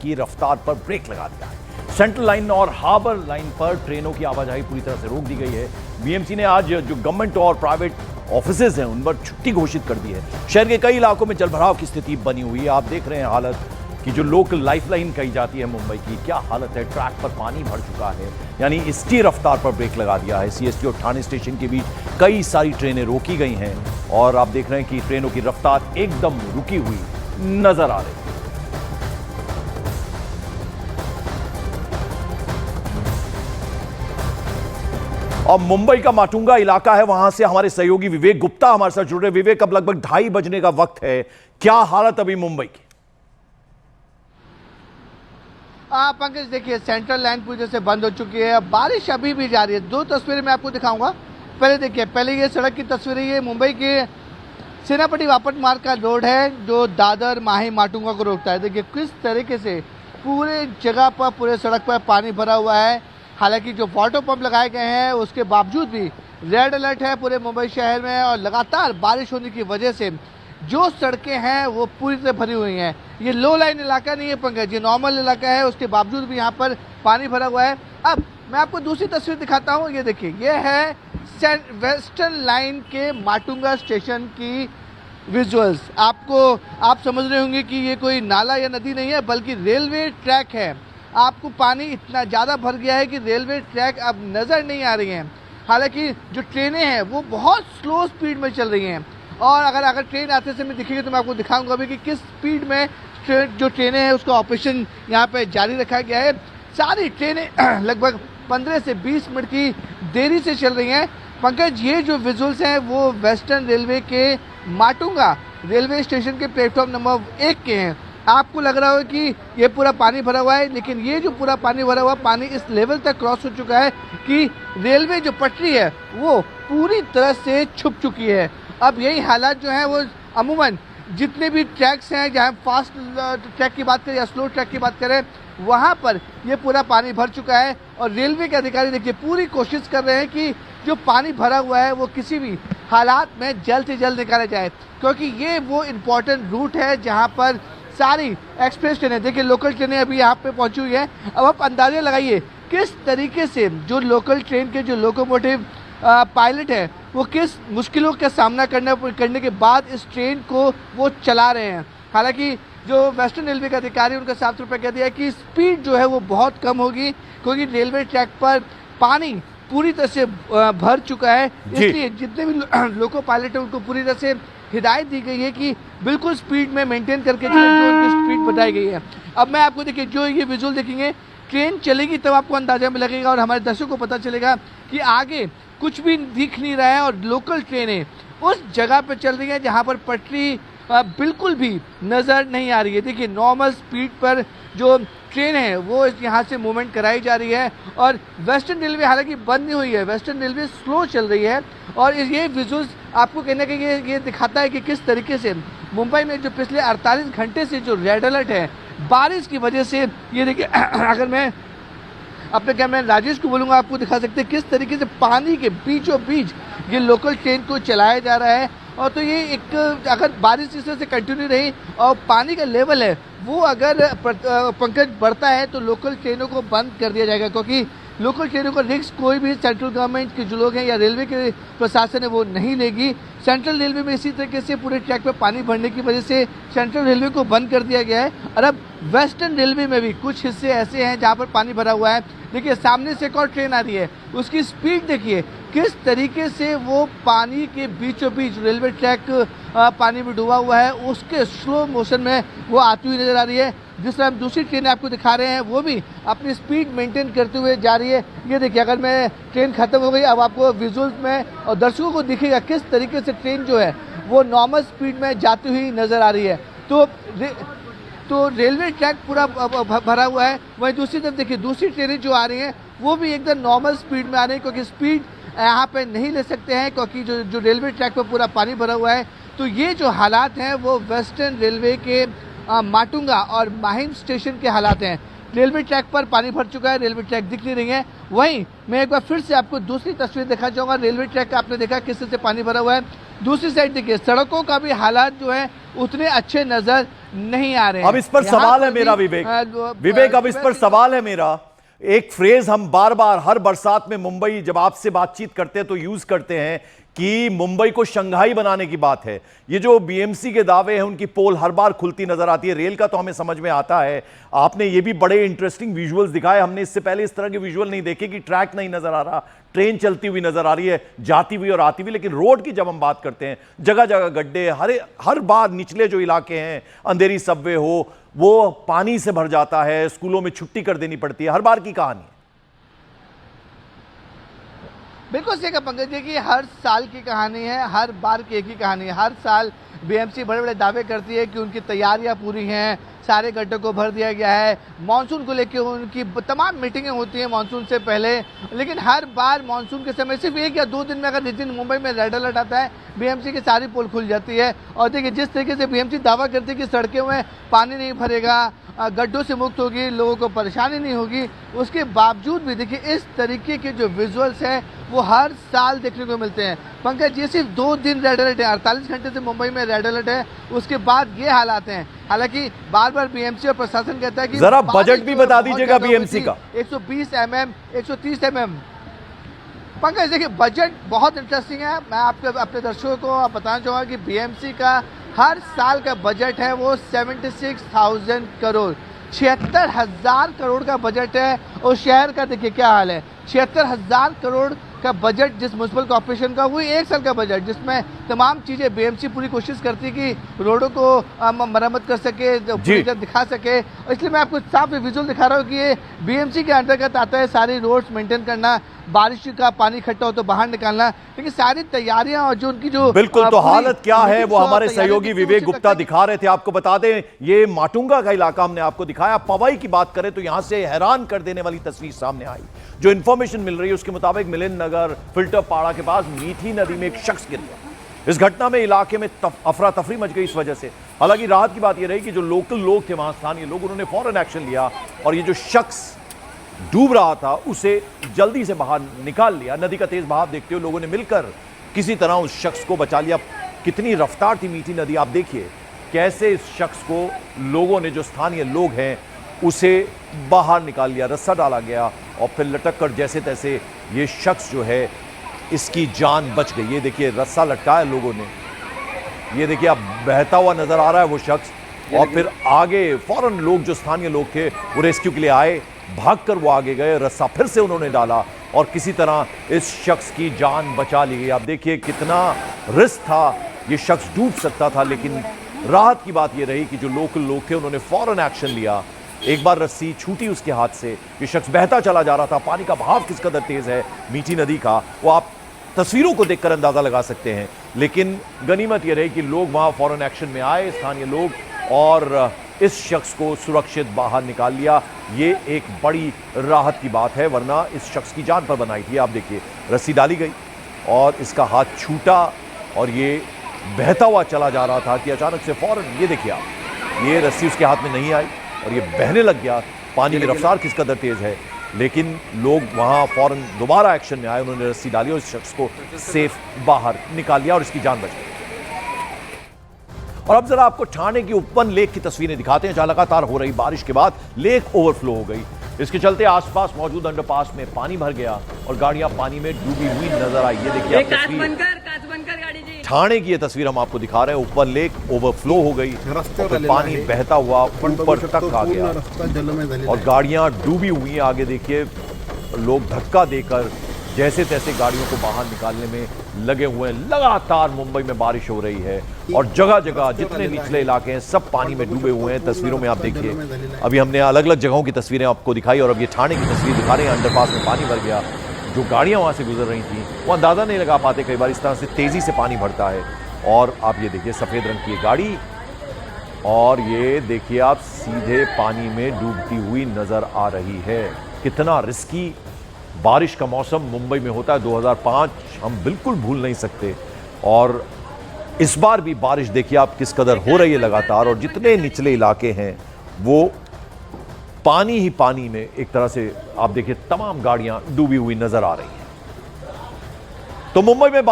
की रफ्तार पर ब्रेक लगा दिया है। सेंट्रल लाइन और हार्बर लाइन पर ट्रेनों की आवाजाही पूरी तरह से रोक दी गई है। बीएमसी ने आज जो गवर्नमेंट और प्राइवेट ऑफिसेज हैं उन पर छुट्टी घोषित कर दी है। शहर के कई इलाकों में जलभराव की स्थिति बनी हुई है। आप देख रहे हैं हालत कि जो लोकल लाइफलाइन कही जाती है मुंबई की, क्या हालत है। ट्रैक पर पानी भर चुका है, यानी इसकी रफ्तार पर ब्रेक लगा दिया है। सीएसटी और ठाणे स्टेशन के बीच कई सारी ट्रेनें रोकी गई हैं और आप देख रहे हैं कि ट्रेनों की रफ्तार एकदम रुकी हुई नजर आ रही है। और मुंबई का माटुंगा इलाका है, वहां से हमारे सहयोगी विवेक गुप्ता हमारे साथ जुड़ रहे। विवेक, अब लगभग 2:30 बजने का वक्त है, क्या हालत अभी मुंबई की? पंकज देखिए, सेंट्रल लाइन पूरी तरह से बंद हो चुकी है। अब बारिश अभी भी जारी है। दो तस्वीरें मैं आपको दिखाऊंगा। पहले देखिए, पहले ये सड़क की तस्वीर है। ये मुंबई के सेनापति बापट मार्ग का रोड है जो दादर माही माटुंगा को रोकता है। देखिए किस तरीके से पूरे जगह पर, पूरे सड़क पर पानी भरा हुआ है। हालांकि जो वाटर पंप लगाए गए हैं उसके बावजूद भी रेड अलर्ट है पूरे मुंबई शहर में, और लगातार बारिश होने की वजह से जो सड़कें हैं वो पूरी तरह भरी हुई हैं। ये लो लाइन इलाका नहीं है पंकज, ये नॉर्मल इलाका है, उसके बावजूद भी यहाँ पर पानी भरा हुआ है। अब मैं आपको दूसरी तस्वीर दिखाता हूँ। ये देखिए, ये है वेस्टर्न लाइन के माटुंगा स्टेशन की विजुअल्स। आप समझ रहे होंगे कि ये कोई नाला या नदी नहीं है बल्कि रेलवे ट्रैक है। आपको पानी इतना ज़्यादा भर गया है कि रेलवे ट्रैक अब नज़र नहीं आ रही हैं। हालांकि जो ट्रेनें हैं वो बहुत स्लो स्पीड में चल रही हैं, और अगर ट्रेन आते समय दिखेगी तो मैं आपको दिखाऊंगा भी कि किस स्पीड में जो ट्रेनें हैं उसका ऑपरेशन यहाँ पे जारी रखा गया है। सारी ट्रेनें लगभग 15 से 20 मिनट की देरी से चल रही हैं। पंकज, ये जो विजुअल्स हैं वो वेस्टर्न रेलवे के माटुंगा रेलवे स्टेशन के प्लेटफॉर्म नंबर 1 के हैं। आपको लग रहा हो कि ये पूरा पानी भरा हुआ है, लेकिन ये जो पूरा पानी भरा हुआ पानी इस लेवल तक क्रॉस हो चुका है कि रेलवे जो पटरी है वो पूरी तरह से छुप चुकी है। अब यही हालात जो है वो अमूमन जितने भी ट्रैक्स हैं, जहाँ फास्ट ट्रैक की बात करें या स्लो ट्रैक की बात करें, वहाँ पर ये पूरा पानी भर चुका है। और रेलवे के अधिकारी देखिए पूरी कोशिश कर रहे हैं कि जो पानी भरा हुआ है वो किसी भी हालात में जल्द से जल्द निकाला जाए, क्योंकि ये वो इम्पोर्टेंट रूट है जहाँ पर सारी एक्सप्रेस ट्रेनें, देखिए लोकल ट्रेनें अभी यहाँ पे पहुँची हुई है। अब आप अंदाज़ा लगाइए किस तरीके से जो लोकल ट्रेन के जो लोकोमोटिव पायलट है वो किस मुश्किलों का सामना करने के बाद इस ट्रेन को वो चला रहे हैं। हालांकि जो वेस्टर्न रेलवे का अधिकारी उनका साफ तौर पर कह दिया है कि स्पीड जो है वो बहुत कम होगी, क्योंकि रेलवे ट्रैक पर पानी पूरी तरह से भर चुका है। इसलिए जितने भी लोको पायलट है उनको पूरी तरह से हिदायत दी गई है कि बिल्कुल स्पीड में मेंटेन करके जो उनकी स्पीड बताई गई है। अब मैं आपको देखिए, जो ये विजुअल देखेंगे, ट्रेन चलेगी तब आपको अंदाजा में लगेगा और हमारे दर्शकों को पता चलेगा कि आगे कुछ भी दिख नहीं रहा है और लोकल ट्रेनें उस जगह पर चल रही हैं जहां पर पटरी बिल्कुल भी नज़र नहीं आ रही है। देखिए नॉर्मल स्पीड पर जो ट्रेन है वो यहाँ से मूवमेंट कराई जा रही है, और वेस्टर्न रेलवे हालांकि बंद नहीं हुई है, वेस्टर्न रेलवे स्लो चल रही है। और ये विजुअल्स आपको कहने का ये दिखाता है कि किस तरीके से मुंबई में जो पिछले 48 घंटे से जो रेड अलर्ट है बारिश की वजह से, ये देखिए अगर मैं अपने कैमरा राजेश को बोलूँगा आपको दिखा सकते हैं किस तरीके से पानी के बीचों बीच ये लोकल ट्रेन को चलाया जा रहा है। और तो ये एक, अगर बारिश इस तरह से कंटिन्यू रही और पानी का लेवल है वो अगर पंकज बढ़ता है तो लोकल ट्रेनों को बंद कर दिया जाएगा, क्योंकि लोकल ट्रेनों का रिस्क कोई भी सेंट्रल गवर्नमेंट के जो लोग हैं या रेलवे के प्रशासन है वो नहीं लेगी। सेंट्रल रेलवे में इसी तरीके से पूरे ट्रैक पे पानी भरने की वजह से सेंट्रल रेलवे को बंद कर दिया गया है। और अब वेस्टर्न रेलवे में भी कुछ हिस्से ऐसे हैं जहाँ पर पानी भरा हुआ है। देखिए सामने से एक और ट्रेन आ रही है, उसकी स्पीड देखिए किस तरीके से वो पानी के बीचों बीच रेलवे ट्रैक पानी में डूबा हुआ है, उसके स्लो मोशन में वो आती हुई नजर आ रही है। जिस तरह हम दूसरी ट्रेनें आपको दिखा रहे हैं वो भी अपनी स्पीड मेंटेन करते हुए जा रही है। ये देखिए, अगर मैं ट्रेन खत्म हो गई, अब आपको विजुअल्स में और दर्शकों को दिखेगा किस तरीके से ट्रेन जो है वो नॉर्मल स्पीड में जाती हुई नजर आ रही है। तो रेलवे ट्रैक पूरा भरा हुआ है। वहीं दूसरी तरफ देखिए, दूसरी ट्रेनें जो आ रही हैं वो भी एकदम नॉर्मल स्पीड में आ रही है, क्योंकि स्पीड यहाँ पे नहीं ले सकते हैं क्योंकि जो रेलवे ट्रैक पर पूरा पानी भरा हुआ है। तो ये जो हालात हैं वो वेस्टर्न रेलवे के माटुंगा और माहिम स्टेशन के हालात हैं। रेलवे ट्रैक पर पानी भर चुका है, रेलवे ट्रैक दिख नहीं रही है। वहीं मैं एक बार फिर से आपको दूसरी तस्वीर दिखा चाहूँगा। रेलवे ट्रैक का आपने देखा किस तरह से पानी भरा हुआ है। दूसरी साइड देखिए सड़कों का भी हालात जो है उतने अच्छे नजर नहीं आ रहे हैं। अब इस पर यहाँ सवाल है भी, मेरा विवेक अब इस पर सवाल है मेरा। एक फ्रेज हम बार बार हर बरसात में मुंबई जब आपसे बातचीत करते हैं तो यूज करते हैं कि मुंबई को शंघाई बनाने की बात है। ये जो बीएमसी के दावे हैं उनकी पोल हर बार खुलती नजर आती है। रेल का तो हमें समझ में आता है, आपने ये भी बड़े इंटरेस्टिंग विजुअल्स दिखाए, हमने इससे पहले इस तरह के विजुअल नहीं देखे कि ट्रैक नहीं नजर आ रहा, ट्रेन चलती हुई नजर आ रही है, जाती हुई और आती हुई। लेकिन रोड की जब हम बात करते हैं, जगह जगह गड्ढे, हर बार निचले जो इलाके हैं, अंधेरी सबवे हो, वो पानी से भर जाता है, स्कूलों में छुट्टी कर देनी पड़ती है, हर बार की कहानी है। बिल्कुल सही कहा पंकज जी कि हर साल की कहानी है, हर बार की एक ही कहानी है। हर साल बीएमसी बड़े बड़े दावे करती है कि उनकी तैयारियां पूरी हैं, सारे गड्ढों को भर दिया गया है, मानसून को लेकर उनकी तमाम मीटिंगें होती हैं मानसून से पहले। लेकिन हर बार मानसून के समय सिर्फ 1 या 2 दिन में अगर जिस दिन मुंबई में रेड अलर्ट आता है, बीएमसी की सारी पोल खुल जाती है। और देखिए जिस तरीके से बीएमसी दावा करती है कि सड़कों में पानी नहीं भरेगा, गड्ढों से मुक्त होगी, लोगों को परेशानी नहीं होगी, उसके बावजूद भी देखिए इस तरीके के जो विजुअल्स हैं वो हर साल देखने को मिलते हैं। पंकज ये सिर्फ 2 दिन रेड अलर्ट है, 48 घंटे से मुंबई में रेड अलर्ट है, उसके बाद ये हालात हैं। हालांकि बार बार बीएमसी और प्रशासन कहता है कि जरा बजट भी बता दीजिएगा बीएमसी का। 120 mm, 130 mm। पंकज देखिए बजट बहुत इंटरेस्टिंग है। मैं आपके अपने दर्शकों को बताना चाहूँगा कि बीएमसी का हर साल का बजट है वो 76,000 करोड़, 76,000 करोड़ का बजट है। और शहर का देखिए क्या हाल है, 76,000 करोड़ का बजट जिस म्यूनसिपल कॉर्पोरेशन का, वही 1 साल का बजट जिसमें तमाम चीजें बीएमसी पूरी कोशिश करती कि रोडों को मरम्मत कर सके, पूरी तरह दिखा सके। इसलिए मैं आपको साफ विजुअल दिखा रहा हूँ कि ये बीएमसी के अंतर्गत आता है सारी रोड्स मेंटेन करना, बारिश का पानी इकट्ठा हो तो बाहर निकालना। लेकिन सारी तैयारियां और जो उनकी जो बिल्कुल तो हालत क्या है वो हमारे सहयोगी विवेक गुप्ता दिखा रहे थे। आपको बता दें ये माटुंगा का इलाका हमने आपको दिखाया। पवई की बात करें तो यहां से हैरान कर देने वाली तस्वीर सामने आई। जो इंफॉर्मेशन मिल रही है उसके मुताबिक मिलिंद नगर फिल्टर पाड़ा के पास मीठी नदी में एक शख्स गिर गया। इस घटना में इलाके में अफरा तफरी मच गई इस वजह से। हालांकि राहत की बात यह रही कि जो लोकल लोग थे, वहां स्थानीय लोग, उन्होंने फौरन एक्शन लिया और ये जो शख्स डूब रहा था उसे जल्दी से बाहर निकाल लिया। नदी का तेज बहाव देखते हुए लोगों ने मिलकर किसी तरह उस शख्स को बचा लिया। कितनी रफ्तार थी मीठी नदी, आप देखिए कैसे इस शख्स को लोगों ने, जो स्थानीय लोग हैं, उसे बाहर निकाल लिया, रस्सा डाला गया और फिर लटक कर जैसे तैसे ये शख्स जो है इसकी जान बच गई। ये देखिए रस्सा लटकाया लोगों ने, ये देखिए अब बहता हुआ नजर आ रहा है वो शख्स। और फिर आगे फौरन लोग, जो स्थानीय लोग थे, वो रेस्क्यू के लिए आए, भागकर वो आगे गए, रस्सा फिर से उन्होंने डाला और किसी तरह इस शख्स की जान बचा ली गई। आप देखिए कितना रिस्क था, ये शख्स डूब सकता था। लेकिन राहत की बात ये रही कि जो लोकल लोग थे उन्होंने फौरन एक्शन लिया। एक बार रस्सी छूटी उसके हाथ से, ये शख्स बहता चला जा रहा था। पानी का बहाव किस कदर तेज है मीठी नदी का, वो आप तस्वीरों को देखकर अंदाजा लगा सकते हैं। लेकिन गनीमत यह रही कि लोग वहां फौरन एक्शन में आए, स्थानीय लोग, और इस शख्स को सुरक्षित बाहर निकाल लिया। ये एक बड़ी राहत की बात है, वरना इस शख्स की जान पर बनाई थी। आप देखिए रस्सी डाली गई और इसका हाथ छूटा और ये बहता हुआ चला जा रहा था कि अचानक से फौरन ये देखिए आप, ये रस्सी उसके हाथ में नहीं आई और ये बहने लग गया। पानी की रफ्तार किस कदर तेज है, लेकिन लोग वहां फौरन दोबारा एक्शन में आए, उन्होंने रस्सी डाली और इस शख्स को सेफ बाहर निकाल लिया और इसकी जान बच गई। और अब जरा आपको ठाणे की उपवन लेक की तस्वीरें दिखाते हैं, जहां लगातार हो रही बारिश के बाद लेक ओवरफ्लो हो गई। इसके चलते आसपास मौजूद अंडरपास में पानी भर गया और गाड़ियां पानी में डूबी हुई नजर आई। ये देखिए आप तस्वीर, ठाणे की ये तस्वीर हम आपको दिखा रहे हैं। उपवन लेक ओवरफ्लो हो गई और पानी बहता हुआ ऊपर तक आ गया और गाड़ियां डूबी हुई हैं। आगे देखिए लोग धक्का देकर जैसे तैसे गाड़ियों को बाहर निकालने में लगे हुए हैं। लगातार मुंबई में बारिश हो रही है और जगह जगह जितने निचले इलाके हैं सब पानी में डूबे हुए हैं। तस्वीरों में आप देखिए, अभी हमने अलग अलग जगहों की तस्वीरें आपको दिखाई और अब ये ठाणे की तस्वीर दिखा रहे हैं। अंडरपास में पानी भर गया, जो गाड़ियां वहां से गुजर रही थी वो अंदाजा नहीं लगा पाते कई बार, इस तरह से तेजी से पानी भरता है। और आप ये देखिए सफेद रंग की गाड़ी और ये देखिए आप सीधे पानी में डूबती हुई नजर आ रही है। कितना रिस्की बारिश का मौसम मुंबई में होता है, 2005 हम बिल्कुल भूल नहीं सकते। और इस बार भी बारिश देखिए आप किस कदर हो रही है लगातार, और जितने निचले इलाके हैं वो पानी ही पानी में एक तरह से आप देखिए तमाम गाड़ियां डूबी हुई नजर आ रही हैं। तो मुंबई में